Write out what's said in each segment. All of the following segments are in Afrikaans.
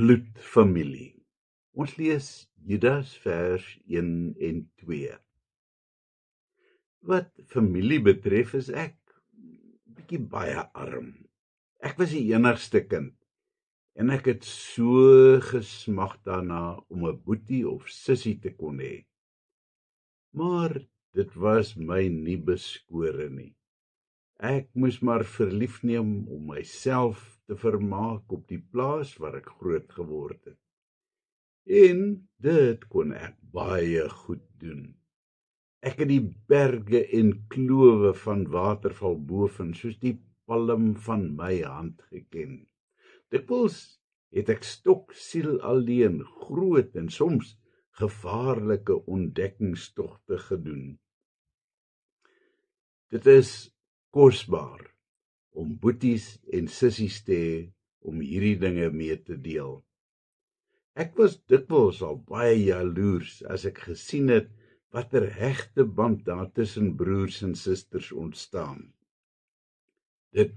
bloedfamilie. Ons lees Judas vers 1 en 2. Wat familie betref is ek bietjie baie arm. Ek was die enigste kind en ek het so gesmag daarna om 'n boetie of sussie te kon hê. Maar dit was my nie beskore nie. Ek moes maar verlief neem om myself te vermaak op die plaas waar ek groot geword het. En dit kon ek baie goed doen. Ek het die berge en klowe van waterval boven soos die palm van my hand geken. Dikwels het ek stoksiel alleen groot en soms gevaarlike ontdekkingstogte gedoen. Dit is kosbaar om boeties en sissies te hê om hierdie dinge mee te deel. Ek was dikwels al baie jaloers as ek gesien het watter hegte band daar tussen broers en susters ontstaan. Dit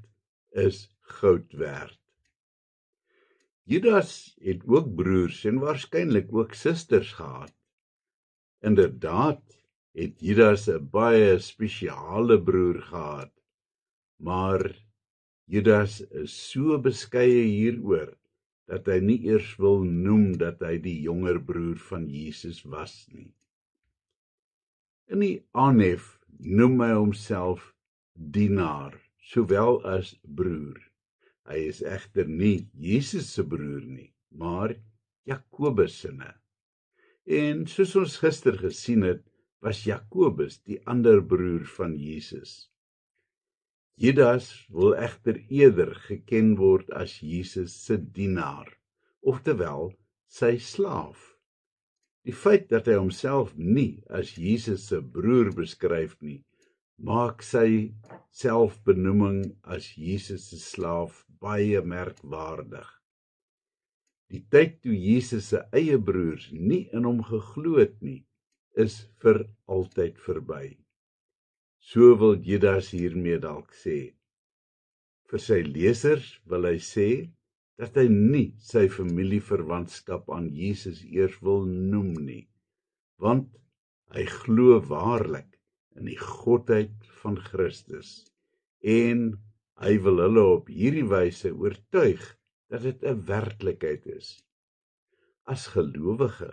is goud werd. Judas het ook broers en waarskynlik ook susters gehad. Inderdaad het Judas 'n baie spesiale broer gehad, maar Judas is so beskeie hieroor dat hy nie eers wil noem dat hy die jonger broer van Jesus was nie. In die aanhef noem hy homself dienaar, sowel as broer. Hy is egter nie Jesus se broer nie, maar Jakobus se. En soos ons gister gesien het, was Jakobus die ander broer van Jesus. Judas wil egter eerder geken word as Jesus se dienaar, oftewel sy slaaf. Die feit dat hy homself nie as Jesus se broer beskryf nie, maak sy selfbenoeming as Jesus se slaaf baie merkwaardig. Die tyd toe Jesus se eie broers nie in hom geglo het nie, is vir altyd verby. So wil Judas hiermee dalk sê. Vir sy lesers wil hy sê dat hy nie sy familieverwantskap aan Jesus eers wil noem nie, want hy glo waarlik in die godheid van Christus en hy wil hulle op hierdie wyse oortuig dat dit 'n werklikheid is. As gelowige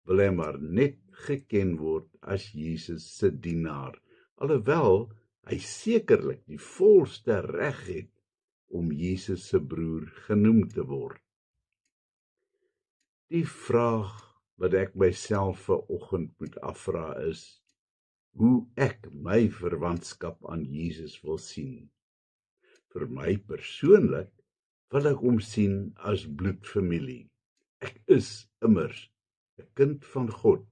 wil hy maar net geken word as Jesus se dienaar, alhoewel hy sekerlik die volste reg het om Jesus se broer genoem te word. Die vraag wat ek myself vanoggend moet afvra is, hoe ek my verwantskap aan Jesus wil sien. Vir my persoonlik wil ek hom sien as bloedfamilie. Ek is immers 'n kind van God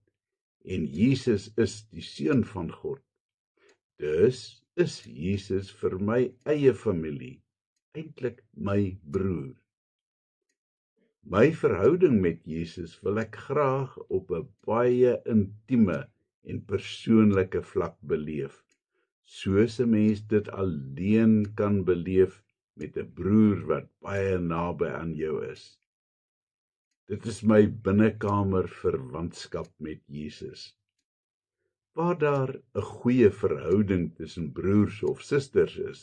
en Jesus is die seun van God. Dus is Jesus vir my eie familie, eintlik my broer. My verhouding met Jesus wil ek graag op 'n baie intieme en persoonlike vlak beleef, soos 'n mens dit alleen kan beleef met 'n broer wat baie naby aan jou is. Dit is my binnekamer verwantskap met Jesus. Waar daar 'n goeie verhouding tussen broers of susters is,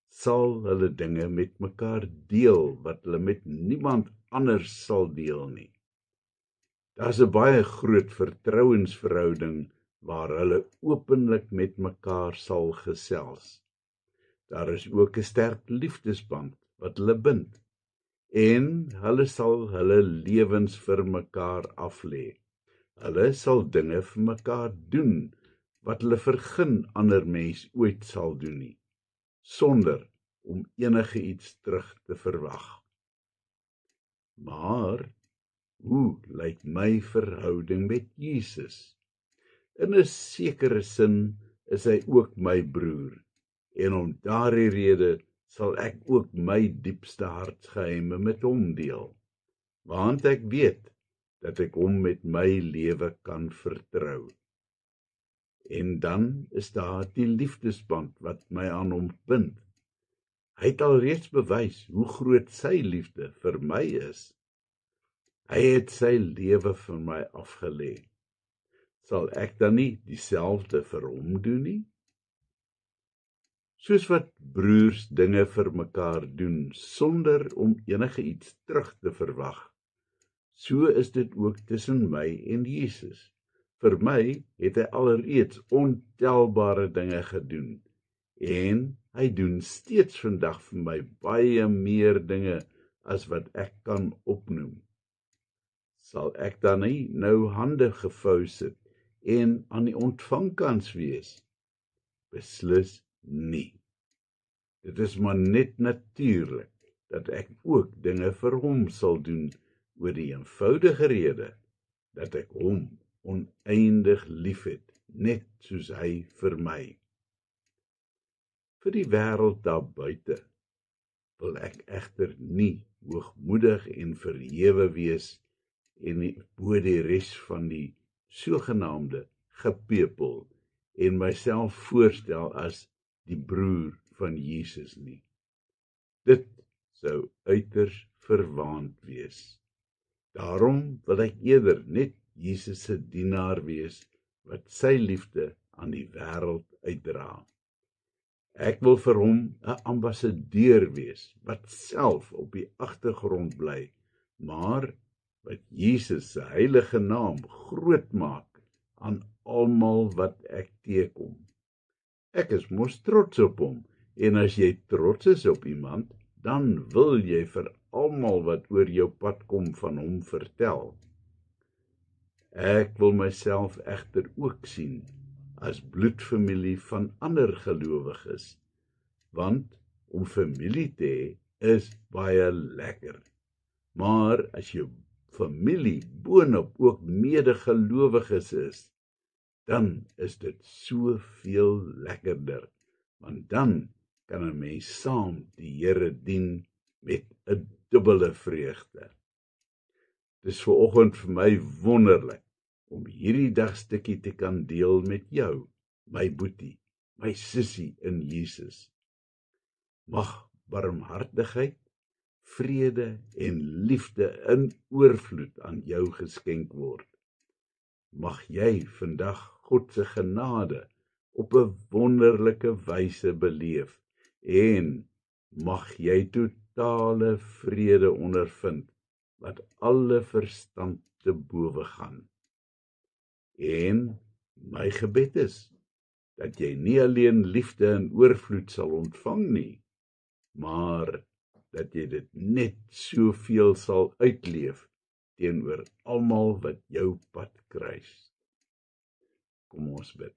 sal hulle dinge met mekaar deel wat hulle met niemand anders sal deel nie. Daar's 'n baie groot vertrouensverhouding waar hulle openlik met mekaar sal gesels. Daar is ook 'n sterk liefdesband wat hulle bind en hulle sal hulle lewens vir mekaar aflê. Hulle sal dinge vir mekaar doen wat hulle vir geen ander mens ooit sal doen nie, sonder om enige iets terug te verwag. Maar hoe lyk my verhouding met Jesus? In 'n sekere sin is hy ook my broer, en om daardie rede sal ek ook my diepste hartsgeheime met hom deel, want ek weet dat ek hom met my lewe kan vertrou. En dan is daar die liefdesband wat my aan hom bind. Hy het alreeds bewys hoe groot sy liefde vir my is. Hy het sy lewe vir my afgelê. Sal ek dan nie dieselfde vir hom doen nie? Soos wat broers dinge vir mekaar doen, sonder om enige iets terug te verwag, so is dit ook tussen my en Jesus. Vir my het hy alreeds ontelbare dinge gedoen, en hy doen steeds vandag vir my baie meer dinge as wat ek kan opnoem. Sal ek dan nie nou hande gevou sit en aan die ontvangkans wees? Beslis nie. Dit is maar net natuurlik dat ek ook dinge vir hom sal doen, oor die eenvoudige rede dat ek hom oneindig liefhet, net soos hy vir my. Vir die wêreld daar buite wil ek egter nie hoogmoedig en verhewe wees en bo die res van die sogenaamde gepepel en myself voorstel as die broer van Jesus nie. Dit sou uiters verwaand wees. Daarom wil ek eerder net Jesus se dienaar wees wat sy liefde aan die wêreld uitdra. Ek wil vir hom 'n ambassadeur wees wat self op die agtergrond bly, maar wat Jesus se heilige naam groot maak aan almal wat ek teekom. Ek is mos trots op hom, en as jy trots is op iemand, dan wil jy vir almal wat oor jou pad kom van hom vertel. Ek wil myself egter ook sien as bloedfamilie van ander gelowiges, want om familie te hê is baie lekker. Maar as jou familie boonop ook medegelowiges is, dan is dit soveel lekkerder, want dan kan 'n mens saam die Here dien met 'n dubbele vreugde. Dis vanoggend vir my wonderlik om hierdie dagstukkie te kan deel met jou, my boetie, my sussie in Jesus. Mag barmhartigheid, vrede en liefde in oorvloed aan jou geskenk word. Mag jy vandag God se genade op 'n wonderlike wyse beleef, en mag jy totale vrede ondervind, wat alle verstand te bowe gaan. En my gebed is, dat jy nie alleen liefde in oorvloed sal ontvang nie, maar dat jy dit net soveel sal uitleef teenoor almal wat jou pad kruis. Kom ons bid.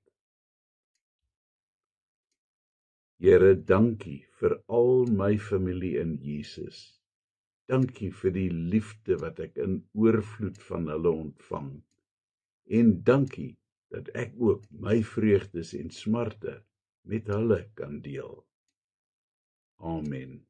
Here, dankie vir al my familie in Jesus. Dankie vir die liefde wat ek in oorvloed van hulle ontvang. En dankie dat ek ook my vreugdes en smarte met hulle kan deel. Amen.